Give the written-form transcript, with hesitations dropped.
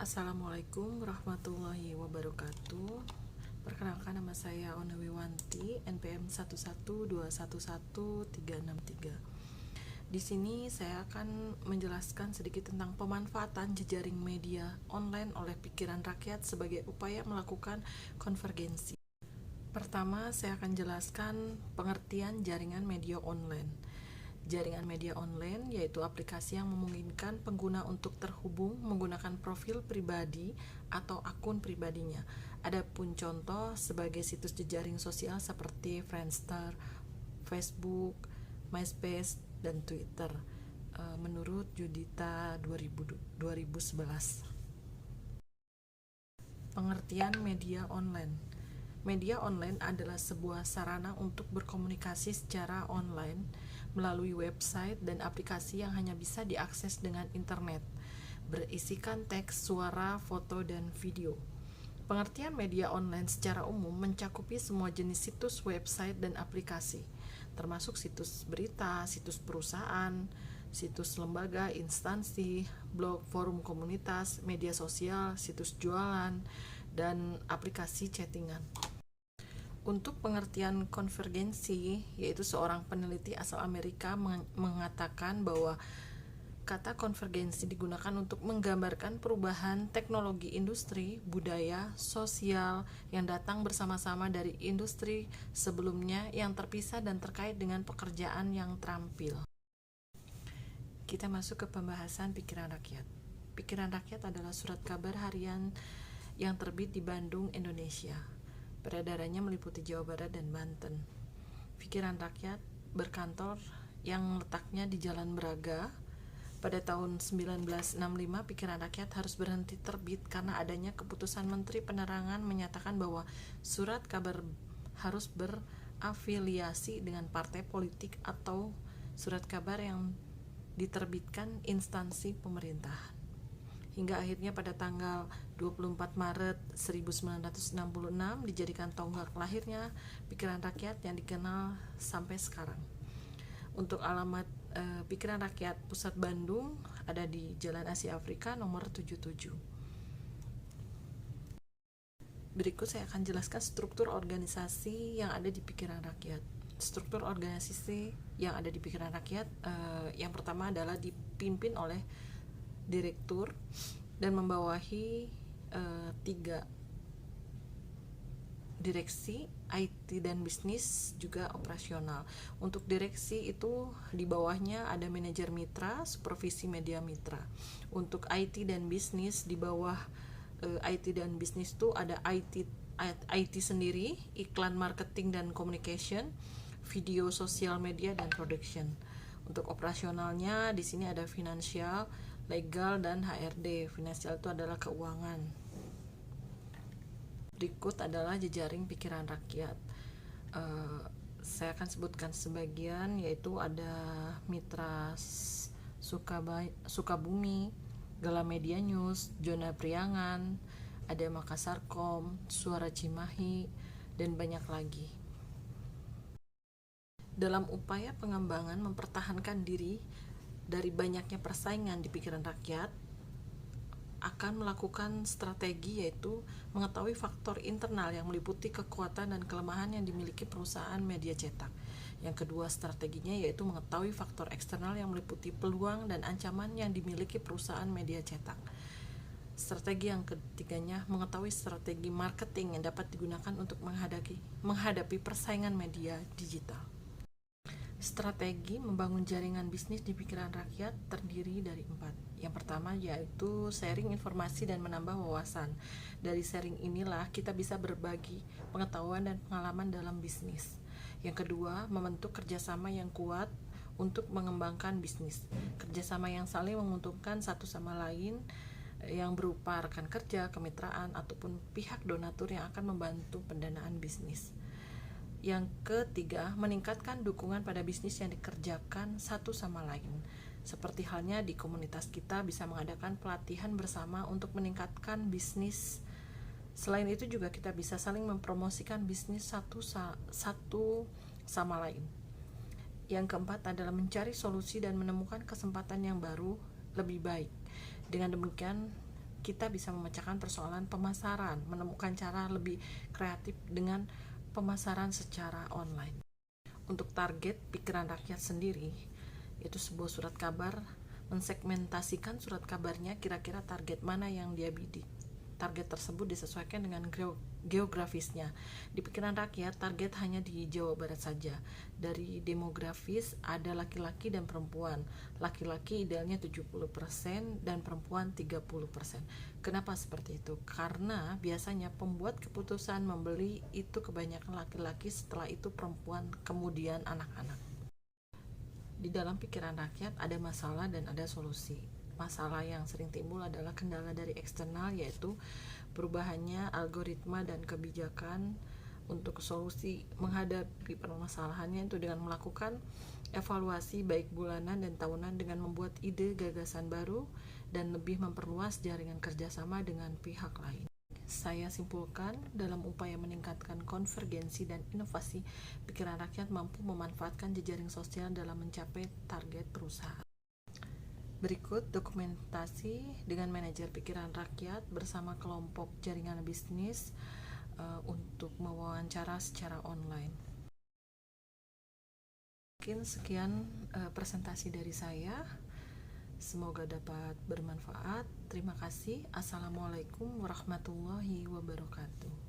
Assalamualaikum warahmatullahi wabarakatuh. Perkenalkan, nama saya Ona Wiwanti, NPM 112111363. Di sini saya akan menjelaskan sedikit tentang pemanfaatan jejaring media online oleh pikiran rakyat sebagai upaya melakukan konvergensi. Pertama, saya akan jelaskan pengertian jaringan media online. Jaringan media online yaitu aplikasi yang memungkinkan pengguna untuk terhubung menggunakan profil pribadi atau akun pribadinya. Adapun contoh sebagai situs jejaring sosial seperti Friendster, Facebook, MySpace, dan Twitter. Menurut Judita 2011. Pengertian media online. Media online adalah sebuah sarana untuk berkomunikasi secara online melalui website dan aplikasi yang hanya bisa diakses dengan internet, berisikan teks, suara, foto, dan video. Pengertian media online secara umum mencakupi semua jenis situs, website, dan aplikasi, termasuk situs berita, situs perusahaan, situs lembaga, instansi, blog, forum komunitas, media sosial, situs jualan, dan aplikasi chattingan. Untuk pengertian konvergensi, yaitu seorang peneliti asal Amerika mengatakan bahwa kata konvergensi digunakan untuk menggambarkan perubahan teknologi industri, budaya, sosial yang datang bersama-sama dari industri sebelumnya yang terpisah dan terkait dengan pekerjaan yang terampil. Kita masuk ke pembahasan Pikiran Rakyat. Pikiran Rakyat adalah surat kabar harian yang terbit di Bandung, Indonesia. Peredarannya meliputi Jawa Barat dan Banten. Pikiran Rakyat berkantor yang letaknya di Jalan Braga. Pada tahun 1965, Pikiran Rakyat harus berhenti terbit karena adanya keputusan Menteri Penerangan menyatakan bahwa surat kabar harus berafiliasi dengan partai politik atau surat kabar yang diterbitkan instansi pemerintahan. Hingga akhirnya pada tanggal 24 Maret 1966 dijadikan tonggak lahirnya Pikiran Rakyat yang dikenal sampai sekarang. Untuk alamat Pikiran Rakyat Pusat Bandung ada di Jalan Asia Afrika nomor 77. Berikut saya akan jelaskan struktur organisasi yang ada di Pikiran Rakyat. Struktur organisasi yang ada di Pikiran Rakyat yang pertama adalah dipimpin oleh direktur dan membawahi 3 direksi, IT dan bisnis, juga operasional. Untuk direksi itu di bawahnya ada manajer mitra, supervisi media mitra. Untuk IT dan bisnis di bawah IT dan bisnis itu ada IT sendiri, iklan, marketing dan communication, video, sosial media dan production. Untuk operasionalnya di sini ada finansial, legal, dan HRD. Finansial itu adalah keuangan. Berikut adalah jejaring Pikiran Rakyat. Saya akan sebutkan sebagian, yaitu ada Mitra Sukabumi, Galamedia News, Zona Priangan, ada Makassarcom, Suara Cimahi, dan banyak lagi. Dalam upaya pengembangan mempertahankan diri dari banyaknya persaingan di Pikiran Rakyat, akan melakukan strategi, yaitu mengetahui faktor internal yang meliputi kekuatan dan kelemahan yang dimiliki perusahaan media cetak. Yang kedua strateginya yaitu mengetahui faktor eksternal yang meliputi peluang dan ancaman yang dimiliki perusahaan media cetak. Strategi yang ketiganya mengetahui strategi marketing yang dapat digunakan untuk menghadapi persaingan media digital. Strategi membangun jaringan bisnis di Pikiran Rakyat terdiri dari 4. Yang pertama yaitu sharing informasi dan menambah wawasan. Dari sharing inilah kita bisa berbagi pengetahuan dan pengalaman dalam bisnis. Yang kedua, membentuk kerjasama yang kuat untuk mengembangkan bisnis. Kerjasama yang saling menguntungkan satu sama lain, yang berupa rekan kerja, kemitraan, ataupun pihak donatur yang akan membantu pendanaan bisnis. Yang ketiga, meningkatkan dukungan pada bisnis yang dikerjakan satu sama lain. Seperti halnya di komunitas kita bisa mengadakan pelatihan bersama untuk meningkatkan bisnis. Selain itu juga kita bisa saling mempromosikan bisnis satu sama lain. Yang keempat adalah mencari solusi dan menemukan kesempatan yang baru lebih baik. Dengan demikian kita bisa memecahkan persoalan pemasaran, menemukan cara lebih kreatif dengan pemasaran secara online. Untuk target pikiran rakyat sendiri, yaitu sebuah surat kabar, mensegmentasikan surat kabarnya kira-kira target mana yang dia bidik. Target tersebut disesuaikan dengan geografisnya. Di pikiran rakyat, target hanya di Jawa Barat saja. Dari demografis ada laki-laki dan perempuan. Laki-laki idealnya 70% dan perempuan 30%. Kenapa seperti itu? Karena biasanya pembuat keputusan membeli itu kebanyakan laki-laki, setelah itu perempuan, kemudian anak-anak. Di dalam pikiran rakyat ada masalah dan ada solusi. Masalah yang sering timbul adalah kendala dari eksternal, yaitu perubahannya algoritma dan kebijakan. Untuk solusi menghadapi permasalahannya itu dengan melakukan evaluasi baik bulanan dan tahunan, dengan membuat ide gagasan baru dan lebih memperluas jaringan kerjasama dengan pihak lain. Saya simpulkan, dalam upaya meningkatkan konvergensi dan inovasi, pikiran rakyat mampu memanfaatkan jejaring sosial dalam mencapai target perusahaan. Berikut dokumentasi dengan manajer pikiran rakyat bersama kelompok jaringan bisnis untuk mewawancara secara online. Mungkin sekian presentasi dari saya. Semoga dapat bermanfaat. Terima kasih. Assalamualaikum warahmatullahi wabarakatuh.